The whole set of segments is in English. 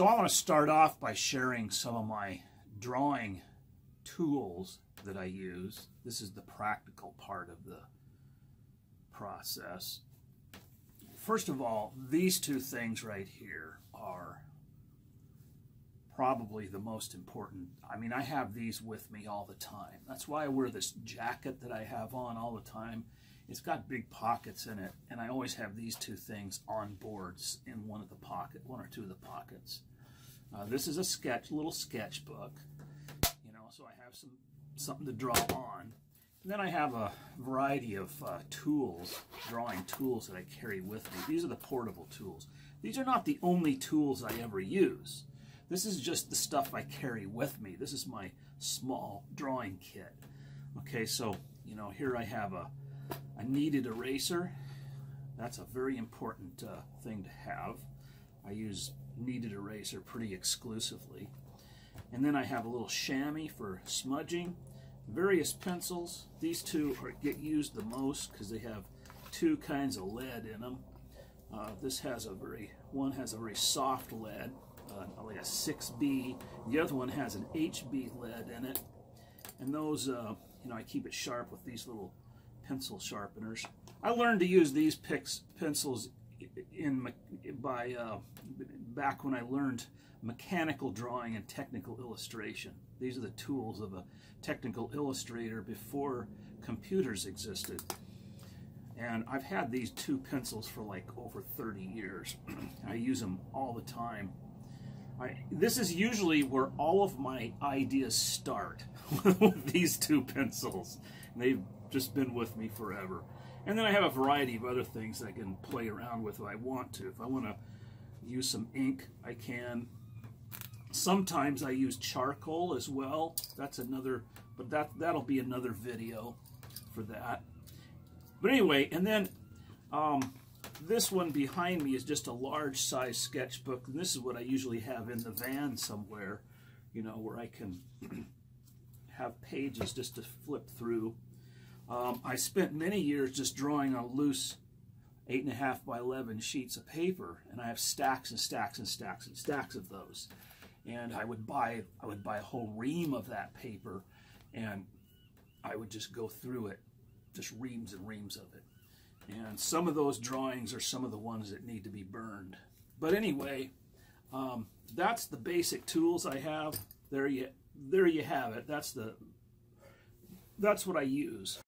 So I want to start off by sharing some of my drawing tools that I use. This is the practical part of the process. First of all, these two things right here are probably the most important. I mean, I have these with me all the time. That's why I wear this jacket that I have on all the time. It's got big pockets in it, and I always have these two things on boards in one or two of the pockets. This is a little sketchbook, you know, so I have something to draw on. And then I have a variety of drawing tools that I carry with me. These are the portable tools. These are not the only tools I ever use. This is just the stuff I carry with me. This is my small drawing kit. Okay, so, you know, here I have a kneaded eraser. That's a very important thing to have. I use kneaded eraser pretty exclusively. And then I have a little chamois for smudging. Various pencils. These two get used the most because they have two kinds of lead in them. One has a very soft lead, like a 6B. The other one has an HB lead in it. And those, you know, I keep it sharp with these little pencil sharpeners. I learned to use these pencils back when I learned mechanical drawing and technical illustration. These are the tools of a technical illustrator before computers existed. And I've had these two pencils for like over 30 years. I use them all the time. This is usually where all of my ideas start, with these two pencils. And they've just been with me forever. And then I have a variety of other things that I can play around with if I want to. If I want to use some ink, I can. Sometimes I use charcoal as well. That's another, but that'll be another video for that. But anyway, and then this one behind me is just a large size sketchbook. And this is what I usually have in the van somewhere, you know, where I can have pages just to flip through. I spent many years just drawing on loose 8.5 by 11 sheets of paper, and I have stacks and stacks and stacks and stacks of those. And I would buy a whole ream of that paper, and I would just go through it, just reams and reams of it. And some of those drawings are some of the ones that need to be burned. But anyway, that's the basic tools I have. There you have it. That's what I use.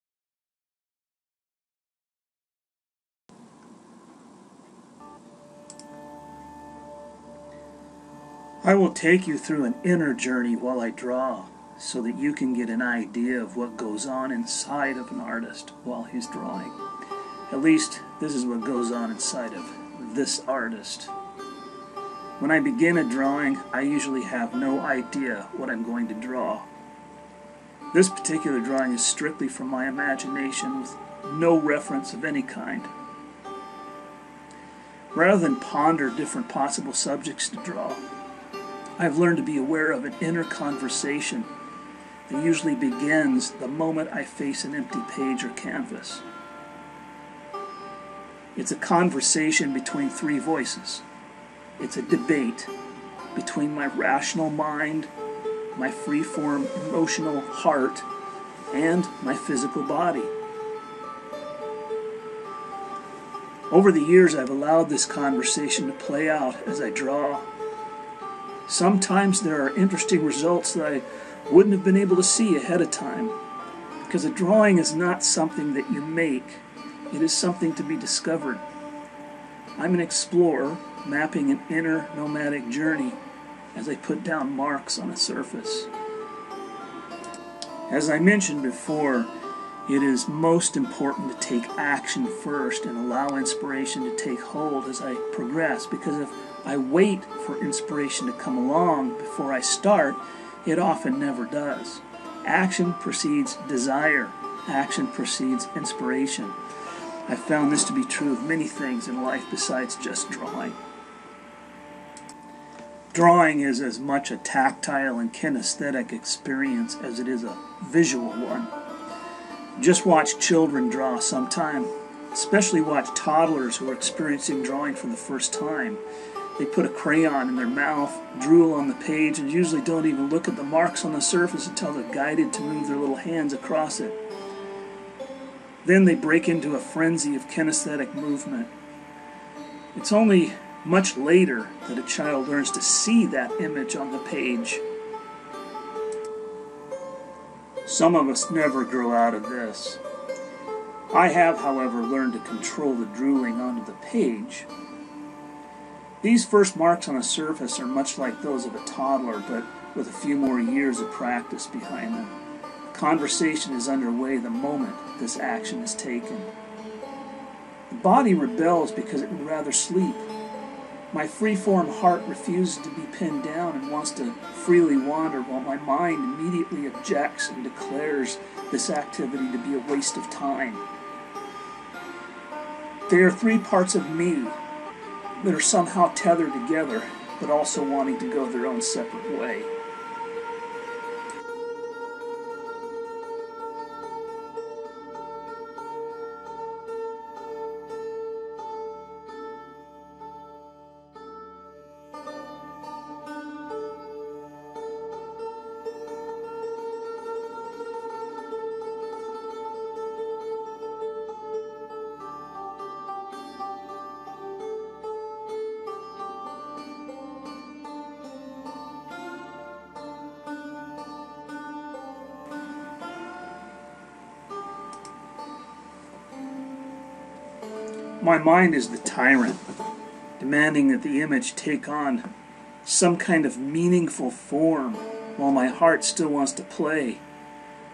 I will take you through an inner journey while I draw, so that you can get an idea of what goes on inside of an artist while he's drawing. At least, this is what goes on inside of this artist. When I begin a drawing, I usually have no idea what I'm going to draw. This particular drawing is strictly from my imagination with no reference of any kind. Rather than ponder different possible subjects to draw, I've learned to be aware of an inner conversation that usually begins the moment I face an empty page or canvas. It's a conversation between three voices. It's a debate between my rational mind, my free-form emotional heart, and my physical body. Over the years, I've allowed this conversation to play out as I draw. Sometimes there are interesting results that I wouldn't have been able to see ahead of time, because a drawing is not something that you make. It is something to be discovered. I'm an explorer, mapping an inner nomadic journey as I put down marks on a surface. As I mentioned before, it is most important to take action first and allow inspiration to take hold as I progress, because if I wait for inspiration to come along before I start, it often never does. Action precedes desire. Action precedes inspiration. I've found this to be true of many things in life besides just drawing. Drawing is as much a tactile and kinesthetic experience as it is a visual one. Just watch children draw sometime, especially watch toddlers who are experiencing drawing for the first time. They put a crayon in their mouth, drool on the page, and usually don't even look at the marks on the surface until they're guided to move their little hands across it. Then they break into a frenzy of kinesthetic movement. It's only much later that a child learns to see that image on the page. Some of us never grow out of this. I have, however, learned to control the drooling onto the page. These first marks on a surface are much like those of a toddler, but with a few more years of practice behind them. Conversation is underway the moment this action is taken. The body rebels because it would rather sleep. My free-form heart refuses to be pinned down and wants to freely wander, while my mind immediately objects and declares this activity to be a waste of time. They are three parts of me that are somehow tethered together, but also wanting to go their own separate way. My mind is the tyrant, demanding that the image take on some kind of meaningful form, while my heart still wants to play.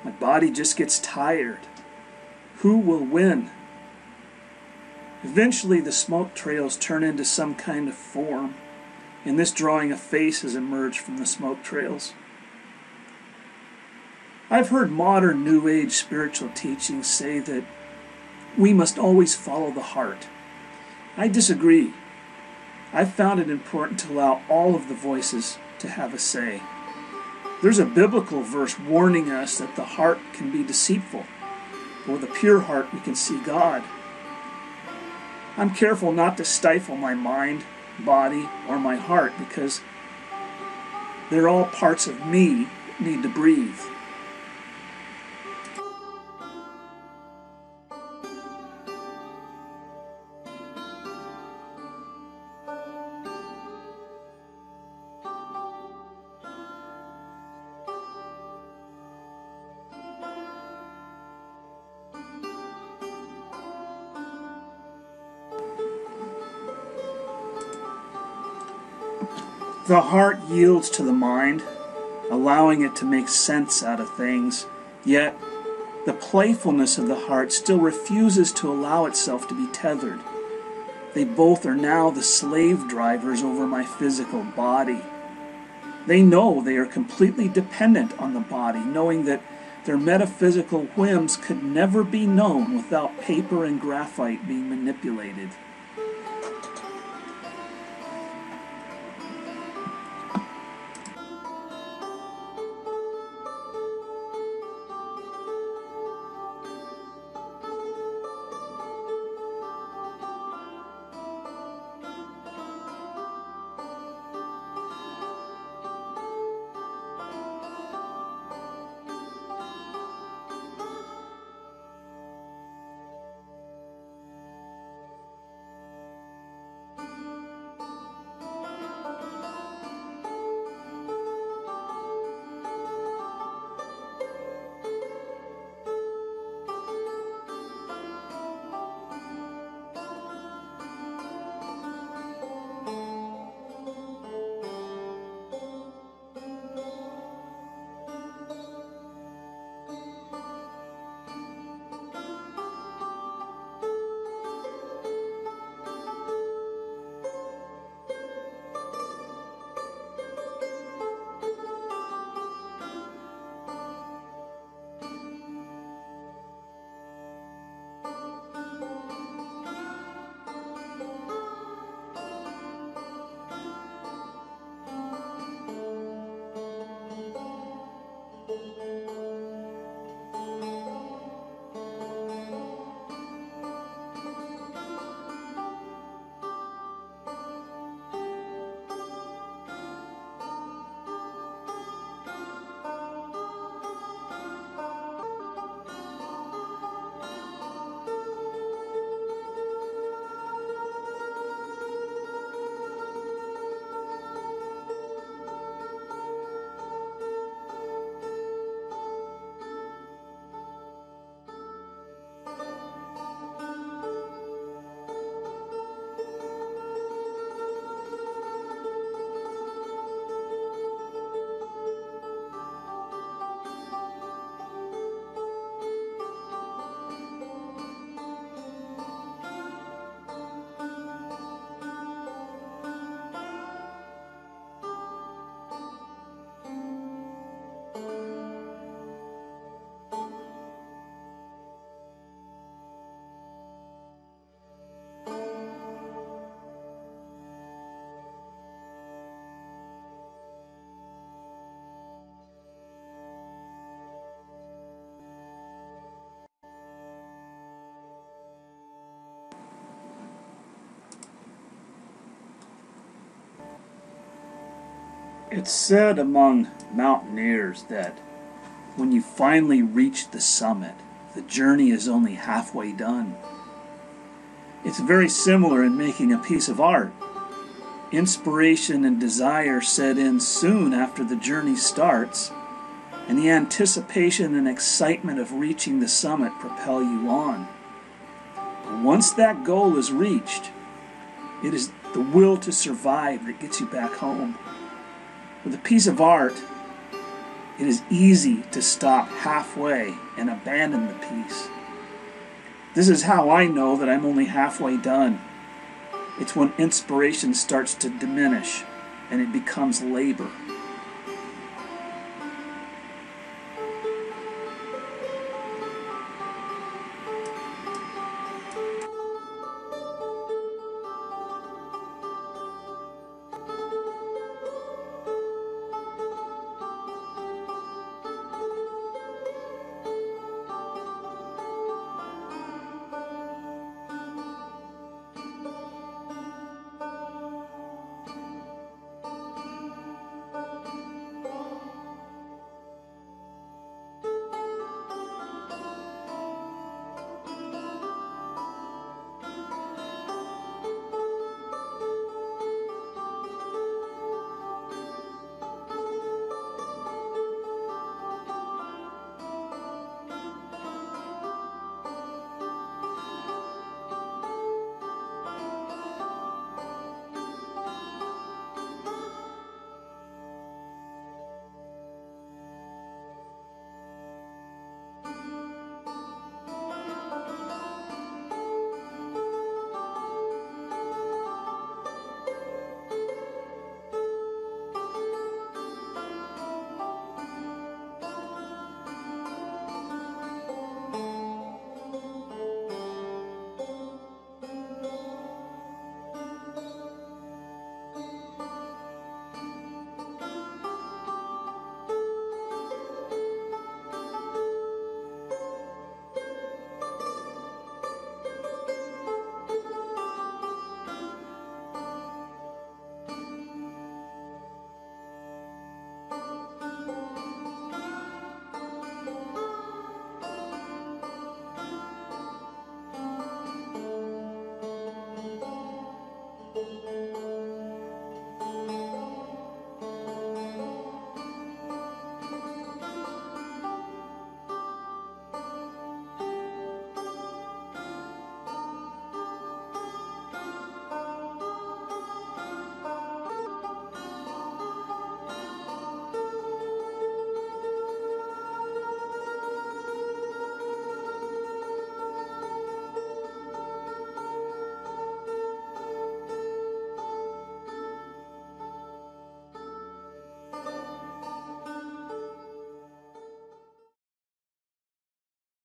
My body just gets tired. Who will win? Eventually the smoke trails turn into some kind of form. In this drawing, a face has emerged from the smoke trails. I've heard modern New Age spiritual teachings say that we must always follow the heart. I disagree. I've found it important to allow all of the voices to have a say. There's a biblical verse warning us that the heart can be deceitful, but with a pure heart we can see God. I'm careful not to stifle my mind, body, or my heart, because they're all parts of me that need to breathe. The heart yields to the mind, allowing it to make sense out of things, yet the playfulness of the heart still refuses to allow itself to be tethered. They both are now the slave drivers over my physical body. They know they are completely dependent on the body, knowing that their metaphysical whims could never be known without paper and graphite being manipulated. It's said among mountaineers that when you finally reach the summit, the journey is only halfway done. It's very similar in making a piece of art. Inspiration and desire set in soon after the journey starts, and the anticipation and excitement of reaching the summit propel you on. But once that goal is reached, it is the will to survive that gets you back home. With a piece of art, it is easy to stop halfway and abandon the piece. This is how I know that I'm only halfway done. It's when inspiration starts to diminish and it becomes labor.